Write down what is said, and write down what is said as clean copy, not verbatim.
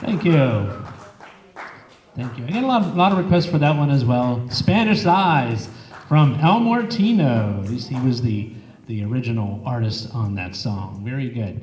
Thank you. Thank you. I got a lot of requests for that one as well. Spanish Eyes from El Martino. He was the original artist on that song. Very good.